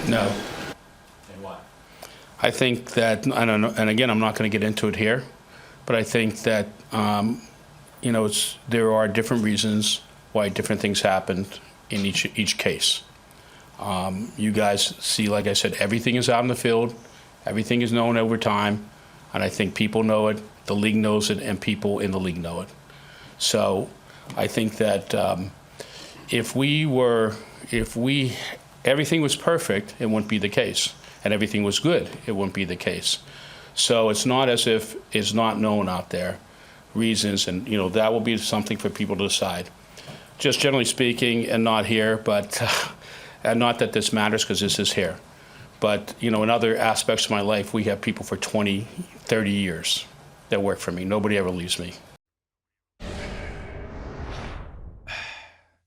No. And why? I think that, I don't know, and again, I'm not going to get into it here, but I think that, there are different reasons why different things happened in each case. You guys see, like I said, everything is out in the field, everything is known over time, and I think people know it, the league knows it, and people in the league know it. So I think that if everything was perfect, it wouldn't be the case. And everything was good, it wouldn't be the case. So it's not as if it's not known out there, reasons, and that will be something for people to decide. Just generally speaking, and not here, but and not that this matters because this is here. But in other aspects of my life, we have people for 20, 30 years that work for me. Nobody ever leaves me.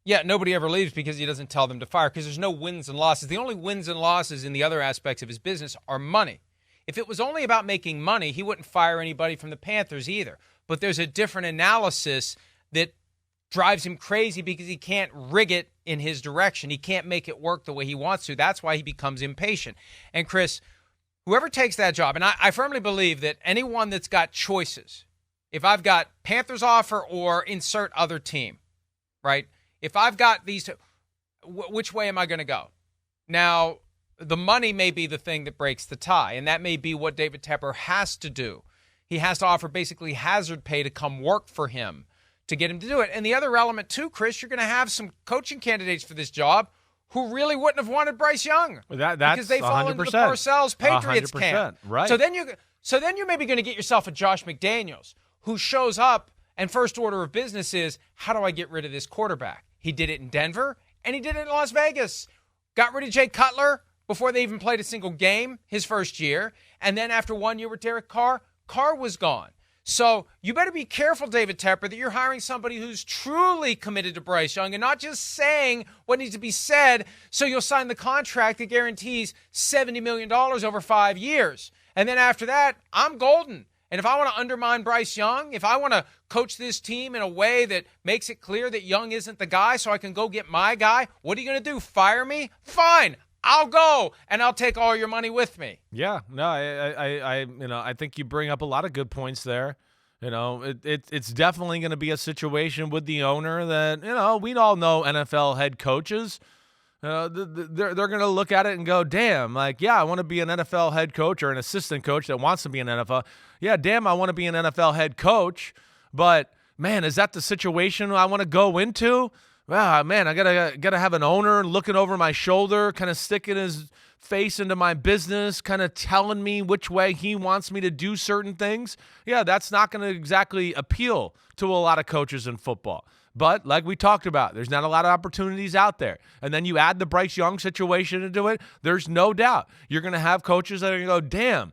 Yeah, nobody ever leaves because he doesn't tell them to fire, because there's no wins and losses. The only wins and losses in the other aspects of his business are money. If it was only about making money, he wouldn't fire anybody from the Panthers either. But there's a different analysis that drives him crazy because he can't rig it in his direction. He can't make it work the way he wants to. That's why he becomes impatient. And Chris, whoever takes that job, and I firmly believe that anyone that's got choices, if I've got Panthers offer or insert other team, right? If I've got these, which way am I going to go? Now, the money may be the thing that breaks the tie, and that may be what David Tepper has to do. He has to offer basically hazard pay to come work for him to get him to do it. And the other element, too, Chris, you're going to have some coaching candidates for this job who really wouldn't have wanted Bryce Young. That's because they fall 100%. into the Parcells Patriots 100%, camp. right. So then you're maybe going to get yourself a Josh McDaniels who shows up, and first order of business is, how do I get rid of this quarterback? He did it in Denver, and he did it in Las Vegas. Got rid of Jay Cutler before they even played a single game his first year. And then after 1 year with Derek Carr, Carr was gone. So you better be careful, David Tepper, that you're hiring somebody who's truly committed to Bryce Young and not just saying what needs to be said so you'll sign the contract that guarantees $70 million over 5 years. And then after that, I'm golden. And if I want to undermine Bryce Young, if I want to coach this team in a way that makes it clear that Young isn't the guy so I can go get my guy, what are you going to do, fire me? Fine, I'll go, and I'll take all your money with me. Yeah, no, I think you bring up a lot of good points there. It's definitely going to be a situation with the owner that, we all know NFL head coaches. They're going to look at it and go, damn, I want to be an NFL head coach or an assistant coach that wants to be an NFL. Yeah, damn, I want to be an NFL head coach, but man, is that the situation I want to go into? Well, man, I gotta have an owner looking over my shoulder, kind of sticking his face into my business, kind of telling me which way he wants me to do certain things. Yeah, that's not going to exactly appeal to a lot of coaches in football. But like we talked about, there's not a lot of opportunities out there. And then you add the Bryce Young situation into it, there's no doubt you're going to have coaches that are going to go, damn,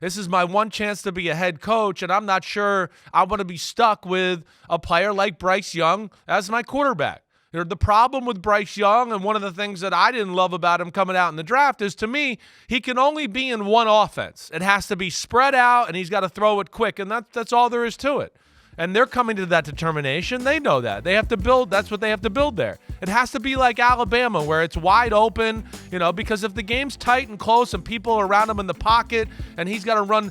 this is my one chance to be a head coach, and I'm not sure I want to be stuck with a player like Bryce Young as my quarterback. The problem with Bryce Young, and one of the things that I didn't love about him coming out in the draft, is to me, he can only be in one offense. It has to be spread out, and he's got to throw it quick, and that's all there is to it. And they're coming to that determination. They know that. They have to build. That's what they have to build there. It has to be like Alabama, where it's wide open, because if the game's tight and close and people are around him in the pocket and he's got to run,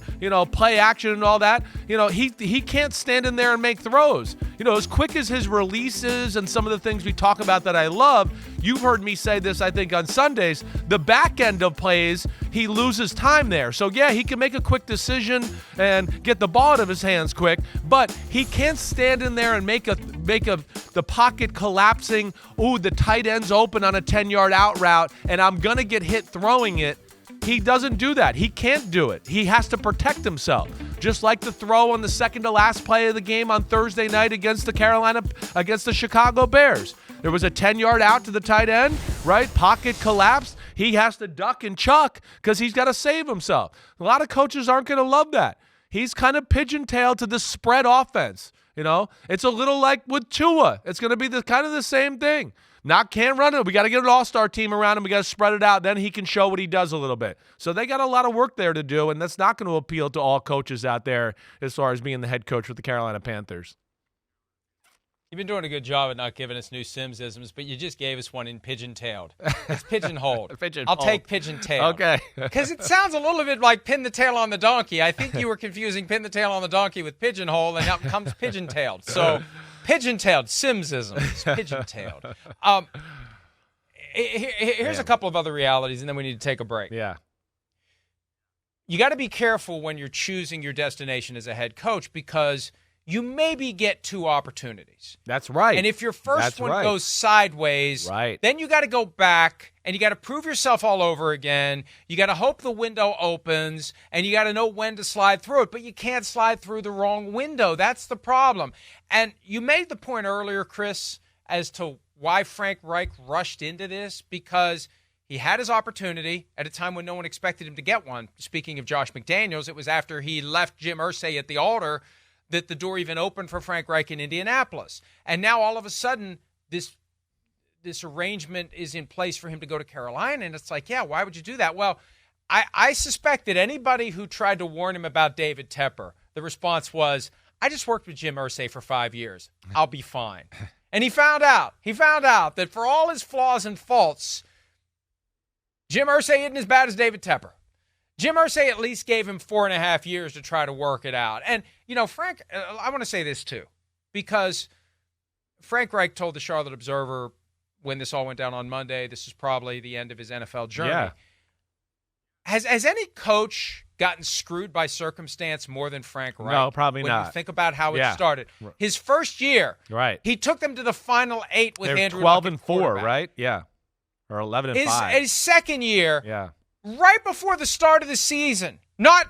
play action and all that, he can't stand in there and make throws. As quick as his releases and some of the things we talk about that I love, you've heard me say this, I think, on Sundays, the back end of plays, he loses time there. So, yeah, he can make a quick decision and get the ball out of his hands quick, but he can't stand in there and make the pocket collapsing, ooh, the tight end's open on a 10-yard out route, and I'm going to get hit throwing it. He doesn't do that. He can't do it. He has to protect himself. Just like the throw on the second to last play of the game on Thursday night against the Chicago Bears. There was a 10-yard out to the tight end, right? Pocket collapsed. He has to duck and chuck because he's got to save himself. A lot of coaches aren't going to love that. He's kind of pigeon-tailed to the spread offense. It's a little like with Tua. It's going to be kind of the same thing. Can't run it. We got to get an all-star team around him. We got to spread it out. Then he can show what he does a little bit. So they got a lot of work there to do, and that's not going to appeal to all coaches out there as far as being the head coach with the Carolina Panthers. You've been doing a good job at not giving us new Simsisms, but you just gave us one in pigeon-tailed. It's pigeonholed. I'll take pigeon-tailed. Okay. Because it sounds a little bit like pin the tail on the donkey. I think you were confusing pin the tail on the donkey with pigeonhole, and out comes pigeon-tailed. So pigeon-tailed, Simsisms, pigeon-tailed. Here's a couple of other realities, and then we need to take a break. Yeah. You got to be careful when you're choosing your destination as a head coach because you maybe get two opportunities. That's right. And if your first one goes sideways, then you got to go back and you got to prove yourself all over again. You got to hope the window opens and you got to know when to slide through it, but you can't slide through the wrong window. That's the problem. And you made the point earlier, Chris, as to why Frank Reich rushed into this, because he had his opportunity at a time when no one expected him to get one. Speaking of Josh McDaniels, it was after he left Jim Irsay at the altar that the door even opened for Frank Reich in Indianapolis. And now all of a sudden, this arrangement is in place for him to go to Carolina. And it's like, yeah, why would you do that? Well, I suspect that anybody who tried to warn him about David Tepper, the response was, I just worked with Jim Irsay for 5 years. I'll be fine. And he found out that for all his flaws and faults, Jim Irsay isn't as bad as David Tepper. Jim Irsay at least gave him 4.5 years to try to work it out. And, Frank, I want to say this too, because Frank Reich told the Charlotte Observer when this all went down on Monday, this is probably the end of his NFL journey. Yeah. Has any coach gotten screwed by circumstance more than Frank Reich? No, probably when not. When you think about how it started. His first year, he took them to the Final 8 with Andrew Luck 12-4, right? Yeah. Or 11-5. His second year, right before the start of the season, not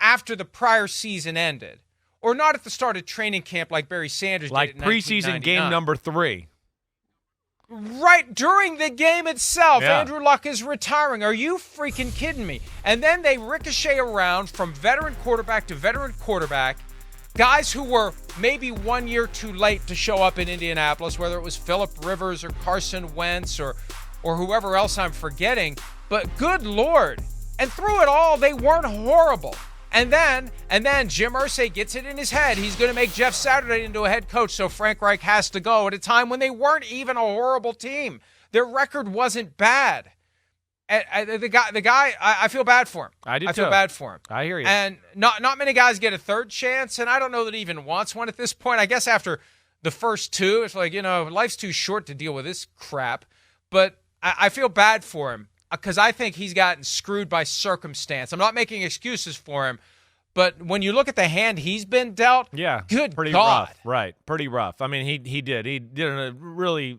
after the prior season ended, or not at the start of training camp like Barry Sanders like did in preseason game number 3. Right during the game itself, Andrew Luck is retiring. Are you freaking kidding me? And then they ricochet around from veteran quarterback to veteran quarterback, guys who were maybe 1 year too late to show up in Indianapolis, whether it was Phillip Rivers or Carson Wentz or whoever else I'm forgetting. But good Lord. And through it all, they weren't horrible. And then Jim Irsay gets it in his head. He's going to make Jeff Saturday into a head coach, so Frank Reich has to go at a time when they weren't even a horrible team. Their record wasn't bad. The guy, I feel bad for him. I do too. I feel bad for him. I hear you. And not many guys get a third chance, and I don't know that he even wants one at this point. I guess after the first two, it's like, life's too short to deal with this crap. But I feel bad for him because I think he's gotten screwed by circumstance. I'm not making excuses for him, but when you look at the hand he's been dealt, good pretty God. rough. Right, pretty rough. I mean, he did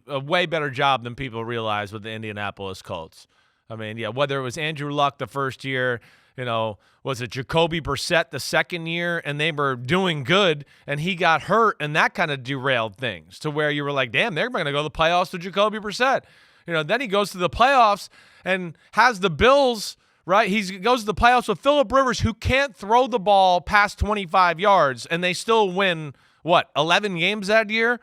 a way better job than people realize with the Indianapolis Colts. I mean, whether it was Andrew Luck the first year, was it Jacoby Brissett the second year, and they were doing good, and he got hurt, and that kind of derailed things to where you were like, damn, they're going to go to the playoffs with Jacoby Brissett. Then he goes to the playoffs and has the Bills, right? He goes to the playoffs with Phillip Rivers, who can't throw the ball past 25 yards, and they still win, 11 games that year?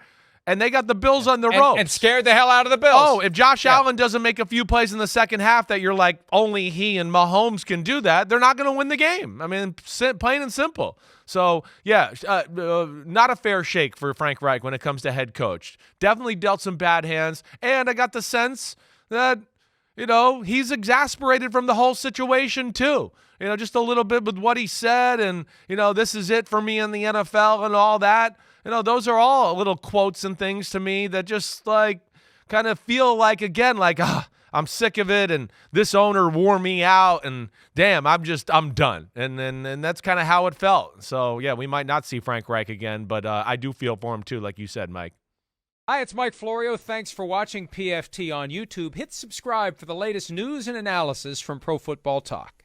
And they got the Bills on the ropes. And scared the hell out of the Bills. Oh, if Josh Allen doesn't make a few plays in the second half that you're like, only he and Mahomes can do that, they're not going to win the game. I mean, plain and simple. So, not a fair shake for Frank Reich when it comes to head coach. Definitely dealt some bad hands. And I got the sense that, he's exasperated from the whole situation too. Just a little bit with what he said and, this is it for me in the NFL and all that. Those are all little quotes and things to me that just kind of feel like, again, I'm sick of it and this owner wore me out and damn, I'm done. And that's kind of how it felt. So, we might not see Frank Reich again, but I do feel for him too, like you said, Mike. Hi, it's Mike Florio. Thanks for watching PFT on YouTube. Hit subscribe for the latest news and analysis from Pro Football Talk.